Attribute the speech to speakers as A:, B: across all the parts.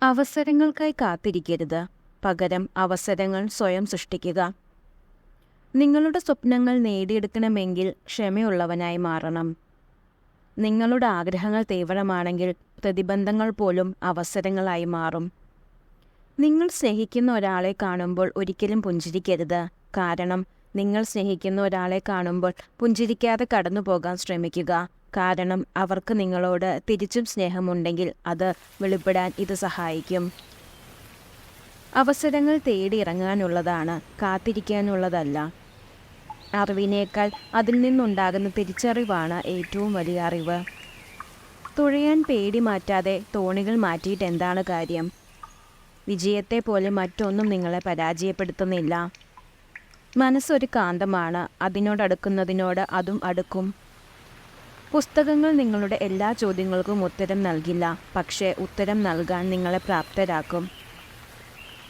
A: അവസരങ്ങൾക്കായി കാത്തിരിക്കരുത്, പകരം അവസരങ്ങൾ സ്വയം സൃഷ്ടിക്കുക. നിങ്ങളുടെ സ്വപ്നങ്ങൾ നേടിയെടുക്കണമെങ്കിൽ ക്ഷമയുള്ളവനായി മാറണം. നിങ്ങളുടെ ആഗ്രഹങ്ങൾ തീവ്രമാണെങ്കിൽ പ്രതിബന്ധങ്ങൾ പോലും അവസരങ്ങളായി മാറും. നിങ്ങൾ സ്നേഹിക്കുന്ന ഒരാളെ കാണുമ്പോൾ ഒരിക്കലും പുഞ്ചിരിക്കരുത്. കാരണം നിങ്ങൾ സ്നേഹിക്കുന്ന ഒരാളെ കാണുമ്പോൾ പുഞ്ചിരിക്കാതെ കടന്നു പോകാൻ ശ്രമിക്കുക. കാരണം അവർക്ക് നിങ്ങളോട് തിരിച്ചും സ്നേഹമുണ്ടെങ്കിൽ അത് വെളിപ്പെടാൻ ഇത് സഹായിക്കും. അവസരങ്ങൾ തേടിയിറങ്ങാനുള്ളതാണ്, കാത്തിരിക്കാനുള്ളതല്ല. അറിവിനേക്കാൾ അതിൽ നിന്നുണ്ടാകുന്ന തിരിച്ചറിവാണ് ഏറ്റവും വലിയ അറിവ്. തുഴയാൻ പേടി മാറ്റാതെ തോണികൾ മാറ്റിയിട്ട് എന്താണ് കാര്യം? വിജയത്തെ പോലെ മറ്റൊന്നും നിങ്ങളെ പരാജയപ്പെടുത്തുന്നില്ല. മനസ്സൊരു കാന്തമാണ്, അതിനോടടുക്കുന്നതിനോട് അതും അടുക്കും. പുസ്തകങ്ങൾ നിങ്ങളുടെ എല്ലാ ചോദ്യങ്ങൾക്കും ഉത്തരം നൽകില്ല, പക്ഷേ ഉത്തരം നൽകാൻ നിങ്ങളെ പ്രാപ്തരാക്കും.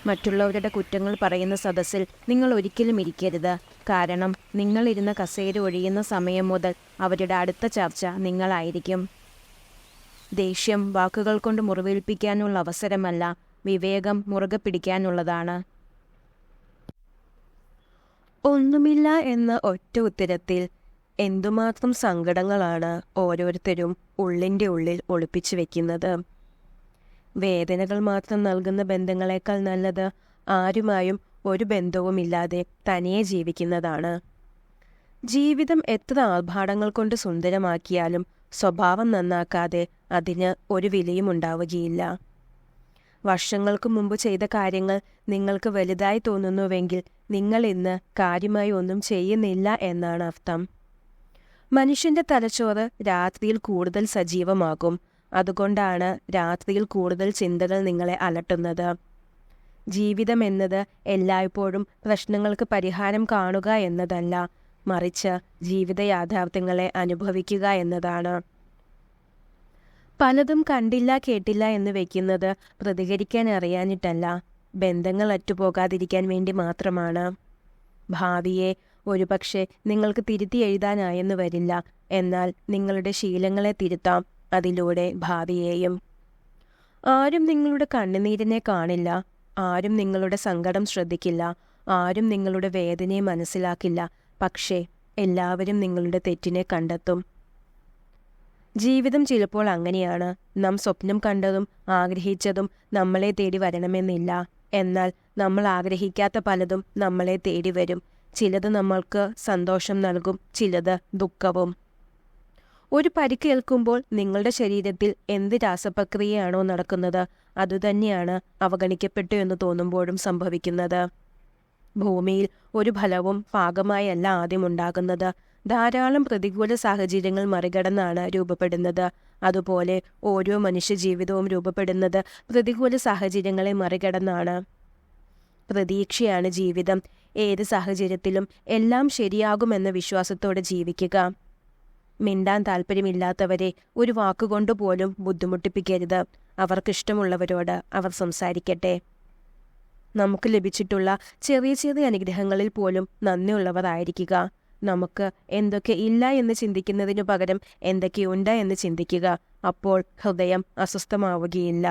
A: മറ്റുള്ളവരുടെ കുറ്റങ്ങൾ പറയുന്ന സദസ്സിൽ നിങ്ങൾ ഒരിക്കലും ഇരിക്കരുത്. കാരണം നിങ്ങളിരുന്ന കസേര ഒഴിയുന്ന സമയം മുതൽ അവരുടെ അടുത്ത ചർച്ച നിങ്ങളായിരിക്കും. ദേഷ്യം വാക്കുകൾ കൊണ്ട് മുറിവേൽപ്പിക്കാനുള്ള അവസരമല്ല, വിവേകം മുറുകെ പിടിക്കാനുള്ളതാണ്. ഒന്നുമില്ല എന്ന ഒറ്റ ഉത്തരത്തിൽ എന്തുമാത്രം സങ്കടങ്ങളാണ് ഓരോരുത്തരും ഉള്ളിൻ്റെ ഉള്ളിൽ ഒളിപ്പിച്ചു വെക്കുന്നത്. വേദനകൾ മാത്രം നൽകുന്ന ബന്ധങ്ങളെക്കാൾ നല്ലത് ആരുമായും ഒരു ബന്ധവുമില്ലാതെ തനിയെ ജീവിക്കുന്നതാണ്. ജീവിതം എത്ര ആർഭാടങ്ങൾ കൊണ്ട് സുന്ദരമാക്കിയാലും സ്വഭാവം നന്നാക്കാതെ അതിന് ഒരു വിലയും ഉണ്ടാവുകയില്ല. വർഷങ്ങൾക്ക് മുമ്പ് ചെയ്ത കാര്യങ്ങൾ നിങ്ങൾക്ക് വലുതായി തോന്നുന്നുവെങ്കിൽ നിങ്ങൾ ഇന്ന് കാര്യമായി ഒന്നും ചെയ്യുന്നില്ല എന്നാണ് അർത്ഥം. മനുഷ്യന്റെ തലച്ചോറ് രാത്രിയിൽ കൂടുതൽ സജീവമാകും. അതുകൊണ്ടാണ് രാത്രിയിൽ കൂടുതൽ ചിന്തകൾ നിങ്ങളെ അലട്ടുന്നത്. ജീവിതം എന്നത് എല്ലായ്പ്പോഴും പ്രശ്നങ്ങൾക്ക് പരിഹാരം കാണുക എന്നതല്ല, മറിച്ച് ജീവിത യാഥാർത്ഥ്യങ്ങളെ അനുഭവിക്കുക എന്നതാണ്. പലതും കണ്ടില്ല കേട്ടില്ല എന്ന് വെക്കുന്നത് പ്രതികരിക്കാൻ അറിയാനിട്ടല്ല, ബന്ധങ്ങൾ അറ്റുപോകാതിരിക്കാൻ വേണ്ടി മാത്രമാണ്. ഭാവിയെ ഒരുപക്ഷെ നിങ്ങൾക്ക് തിരുത്തി എഴുതാനായെന്ന് വരില്ല, എന്നാൽ നിങ്ങളുടെ ശീലങ്ങളെ തിരുത്താം, അതിലൂടെ ഭാവിയെയും. ആരും നിങ്ങളുടെ കണ്ണുനീരിനെ കാണില്ല, ആരും നിങ്ങളുടെ സങ്കടം ശ്രദ്ധിക്കില്ല, ആരും നിങ്ങളുടെ വേദനയെ മനസ്സിലാക്കില്ല. പക്ഷേ എല്ലാവരും നിങ്ങളുടെ തെറ്റിനെ കണ്ടെത്തും. ജീവിതം ചിലപ്പോൾ അങ്ങനെയാണ്. നാം സ്വപ്നം കണ്ടതും ആഗ്രഹിച്ചതും നമ്മളെ തേടി വരണമെന്നില്ല. എന്നാൽ നമ്മൾ ആഗ്രഹിക്കാത്ത പലതും നമ്മളെ തേടി വരും. ചിലത് നമ്മൾക്ക് സന്തോഷം നൽകും, ചിലത് ദുഃഖവും. ഒരു പരിക്കേൽക്കുമ്പോൾ നിങ്ങളുടെ ശരീരത്തിൽ എന്ത് രാസപ്രക്രിയയാണോ നടക്കുന്നത്, അതുതന്നെയാണ് അവഗണിക്കപ്പെട്ടു എന്ന് തോന്നുമ്പോഴും സംഭവിക്കുന്നത്. ഭൂമിയിൽ ഒരു ഫലവും ഭാഗമായല്ല ആദ്യം ഉണ്ടാകുന്നത്. ധാരാളം പ്രതികൂല സാഹചര്യങ്ങൾ മറികടന്നാണ് രൂപപ്പെടുന്നത്. അതുപോലെ ഓരോ മനുഷ്യജീവിതവും രൂപപ്പെടുന്നത് പ്രതികൂല സാഹചര്യങ്ങളെ മറികടന്നാണ്. പ്രതീക്ഷയാണ് ജീവിതം. ഏത് സാഹചര്യത്തിലും എല്ലാം ശരിയാകുമെന്ന വിശ്വാസത്തോടെ ജീവിക്കുക. മിണ്ടാൻ താല്പര്യമില്ലാത്തവരെ ഒരു വാക്കുകൊണ്ട് പോലും ബുദ്ധിമുട്ടിപ്പിക്കരുത്. അവർക്കിഷ്ടമുള്ളവരോട് അവർ സംസാരിക്കട്ടെ. നമുക്ക് ലഭിച്ചിട്ടുള്ള ചെറിയ ചെറിയ അനുഗ്രഹങ്ങളിൽ പോലും നന്ദിയുള്ളവരായിരിക്കുക. നമുക്ക് എന്തൊക്കെ ഇല്ല എന്ന് ചിന്തിക്കുന്നതിനു പകരം എന്തൊക്കെയുണ്ട് എന്ന് ചിന്തിക്കുക. അപ്പോൾ ഹൃദയം അസ്വസ്ഥമാവുകയില്ല.